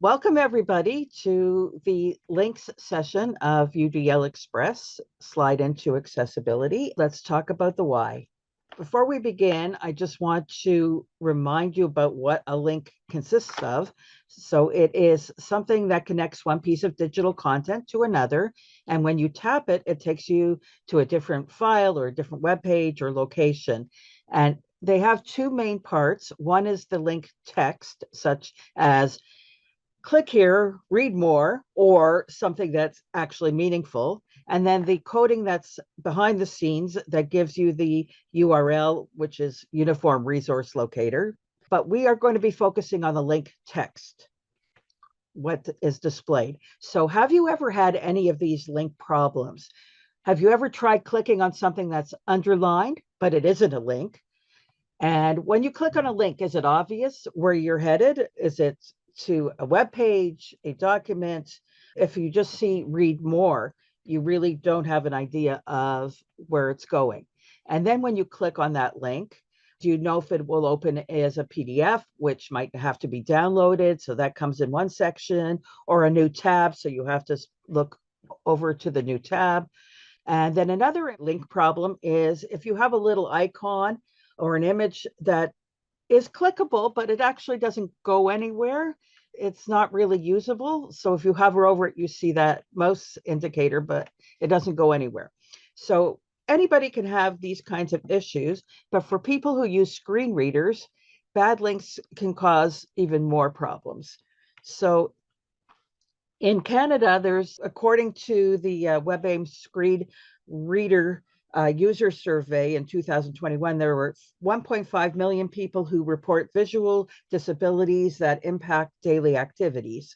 Welcome, everybody, to the links session of UDL Express, Slide into Accessibility. Let's talk about the why. Before we begin, I just want to remind you about what a link consists of. So it is something that connects one piece of digital content to another. And when you tap it, it takes you to a different file or a different web page or location. And they have two main parts. One is the link text, such as click here, read more, or something that's actually meaningful. And then the coding that's behind the scenes that gives you the URL, which is Uniform Resource Locator. But we are going to be focusing on the link text, what is displayed. So have you ever had any of these link problems? Have you ever tried clicking on something that's underlined, but it isn't a link? And when you click on a link, is it obvious where you're headed? Is it to a web page, a document? If you just see read more, you really don't have an idea of where it's going. And then when you click on that link, do you know if it will open as a PDF, which might have to be downloaded? So that comes in one section, or a new tab. So you have to look over to the new tab. And then another link problem is if you have a little icon or an image that is clickable, but it actually doesn't go anywhere, it's not really usable. So if you hover over it, you see that mouse indicator, but it doesn't go anywhere. So anybody can have these kinds of issues, but for people who use screen readers, bad links can cause even more problems. So in Canada, there's, according to the WebAIM Screen Reader user survey in 2021, there were 1.5 million people who report visual disabilities that impact daily activities.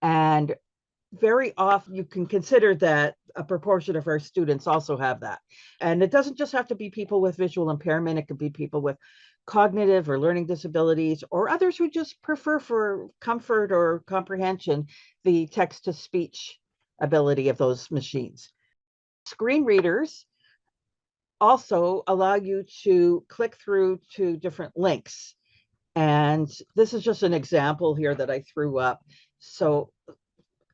And very often you can consider that a proportion of our students also have that. And it doesn't just have to be people with visual impairment, it could be people with cognitive or learning disabilities, or others who just prefer, for comfort or comprehension, the text to speech ability of those machines. Screen readers also allow you to click through to different links. And this is just an example here that I threw up. So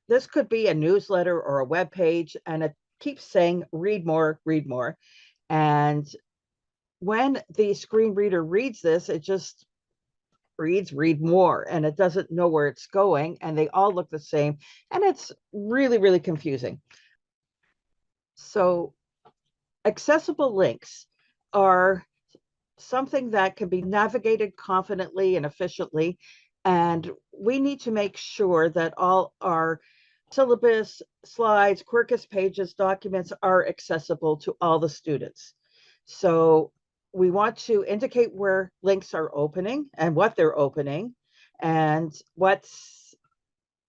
this could be a newsletter or a web page, and it keeps saying read more, read more. And when the screen reader reads this, it just reads read more, and it doesn't know where it's going, and they all look the same, and it's really, really confusing. So accessible links are something that can be navigated confidently and efficiently, and we need to make sure that all our syllabus, slides, Quirkus pages, documents are accessible to all the students. So we want to indicate where links are opening and what they're opening and what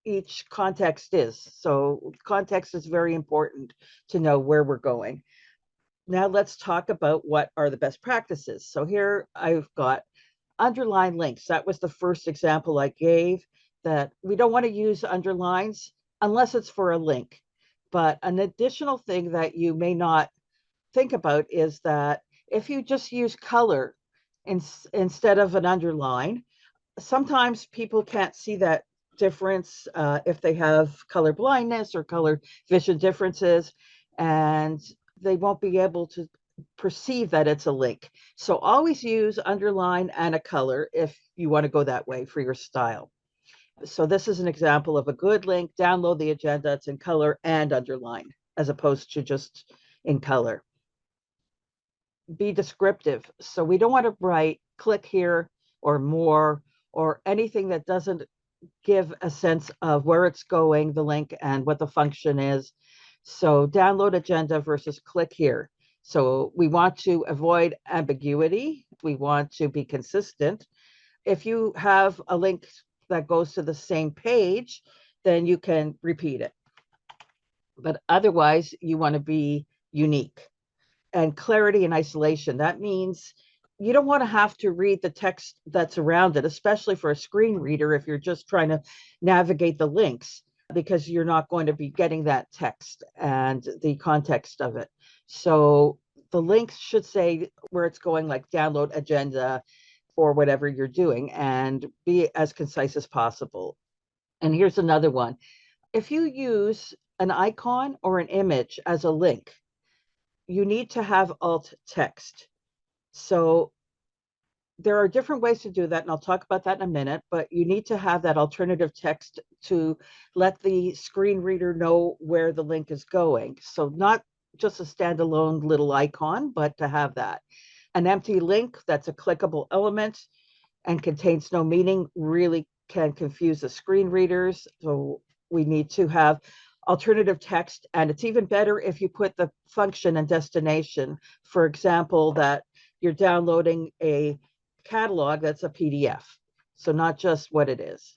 each context is. So context is very important to know where we're going. Now let's talk about what are the best practices. So here I've got underline links. That was the first example I gave, that we don't want to use underlines unless it's for a link. But an additional thing that you may not think about is that if you just use color instead of an underline, sometimes people can't see that difference if they have color blindness or color vision differences, and they won't be able to perceive that it's a link. So always use underline and a color if you want to go that way for your style. So this is an example of a good link. Download the agenda. It's in color and underline as opposed to just in color. Be descriptive. So we don't want to write click here or more or anything that doesn't give a sense of where it's going, the link, and what the function is. So download agenda versus click here. So we want to avoid ambiguity. We want to be consistent. If you have a link that goes to the same page, then you can repeat it. But otherwise, you want to be unique. And clarity and isolation. That means you don't want to have to read the text that's around it, especially for a screen reader if you're just trying to navigate the links, because you're not going to be getting that text and the context of it. So the links should say where it's going, like download agenda for whatever you're doing, and be as concise as possible. And here's another one. If you use an icon or an image as a link, you need to have alt text. So there are different ways to do that, and I'll talk about that in a minute, but you need to have that alternative text to let the screen reader know where the link is going. So not just a standalone little icon, but to have that. An empty link that's a clickable element and contains no meaning really can confuse the screen readers. So we need to have alternative text, and it's even better if you put the function and destination. For example, that you're downloading a catalog that's a PDF. So not just what it is.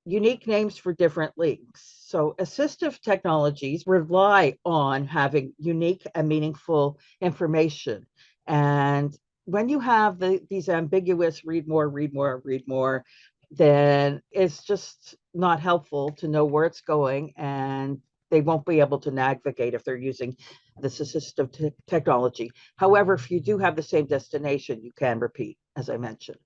Unique names for different links. So assistive technologies rely on having unique and meaningful information. And when you have these ambiguous read more, read more, read more, then it's just not helpful to know where it's going, and they won't be able to navigate if they're using this assistive technology. However, if you do have the same destination, you can repeat, as I mentioned.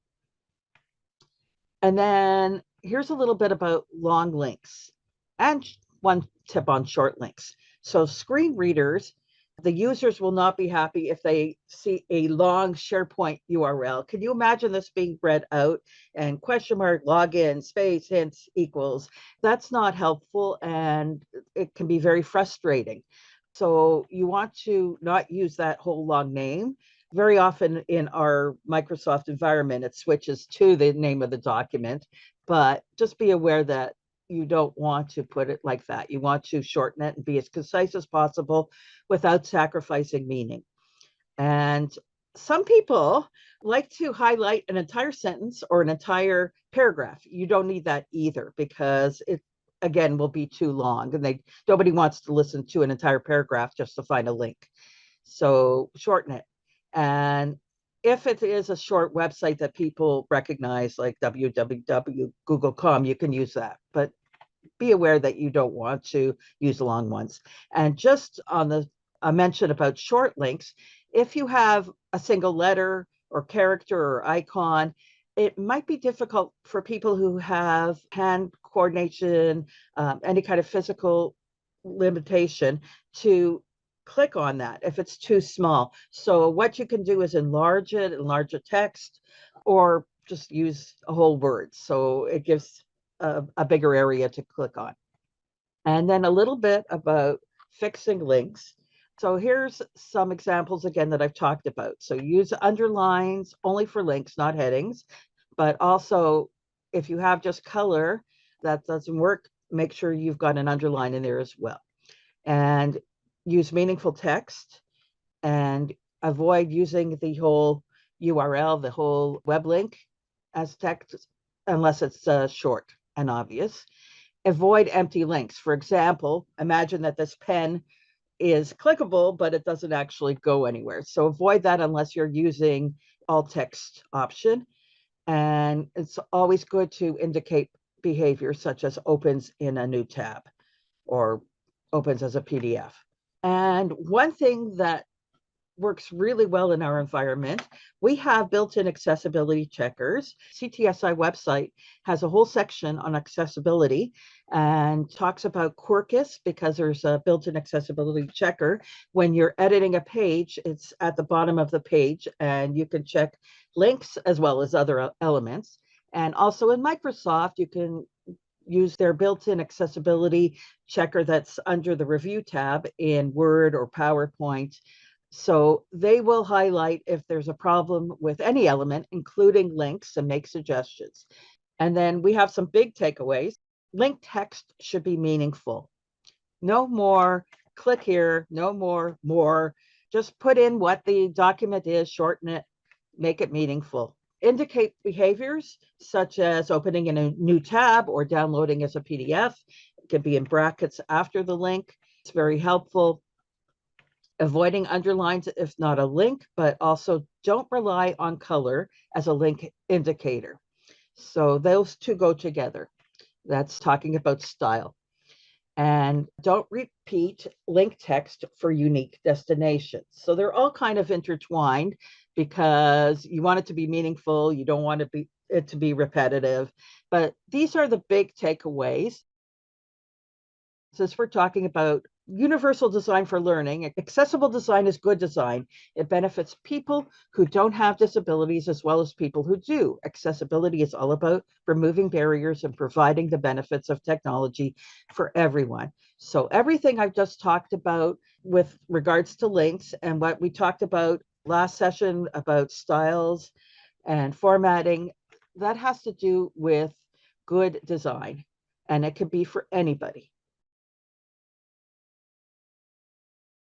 And then here's a little bit about long links and one tip on short links. So screen readers, the users will not be happy if they see a long SharePoint URL. Can you imagine this being read out and question mark, login, space, hints, equals? That's not helpful, and it can be very frustrating. So you want to not use that whole long name. Very often in our Microsoft environment, it switches to the name of the document, but just be aware that you don't want to put it like that. You want to shorten it and be as concise as possible without sacrificing meaning. And some people like to highlight an entire sentence or an entire paragraph. You don't need that either, because it, again, will be too long, and nobody wants to listen to an entire paragraph just to find a link. So shorten it. And if it is a short website that people recognize, like www.google.com, you can use that. But be aware that you don't want to use long ones. And just on the a mention about short links, if you have a single letter or character or icon, it might be difficult for people who have hand coordination, any kind of physical limitation, to click on that if it's too small. So what you can do is enlarge it, enlarge the text, or just use a whole word. So it gives a bigger area to click on. And then a little bit about fixing links. So here's some examples again that I've talked about. So use underlines only for links, not headings, but also if you have just color, that doesn't work. Make sure you've got an underline in there as well. And use meaningful text, and avoid using the whole URL, the whole web link as text, unless it's short and obvious. Avoid empty links. For example, imagine that this pen is clickable, but it doesn't actually go anywhere. So avoid that unless you're using alt text option. And it's always good to indicate behavior such as opens in a new tab or opens as a PDF. And one thing that works really well in our environment, we have built-in accessibility checkers. CTSI website has a whole section on accessibility and talks about Quirkus, because there's a built-in accessibility checker. When you're editing a page, it's at the bottom of the page, and you can check links as well as other elements. And also in Microsoft, you can use their built-in accessibility checker that's under the review tab in Word or PowerPoint. So they will highlight if there's a problem with any element, including links, and make suggestions. And then we have some big takeaways. Link text should be meaningful. No more click here, no more. Just put in what the document is, shorten it, make it meaningful. Indicate behaviors such as opening in a new tab or downloading as a PDF. It can be in brackets after the link. It's very helpful. Avoiding underlines if not a link, but also don't rely on color as a link indicator. So those two go together. That's talking about style. And don't repeat link text for unique destinations. So they're all kind of intertwined, because you want it to be meaningful. You don't want to be it to be repetitive, but these are the big takeaways. Since we're talking about universal design for learning, accessible design is good design. It benefits people who don't have disabilities as well as people who do. Accessibility is all about removing barriers and providing the benefits of technology for everyone. So everything I've just talked about with regards to links and what we talked about last session about styles and formatting, that has to do with good design, and it can be for anybody.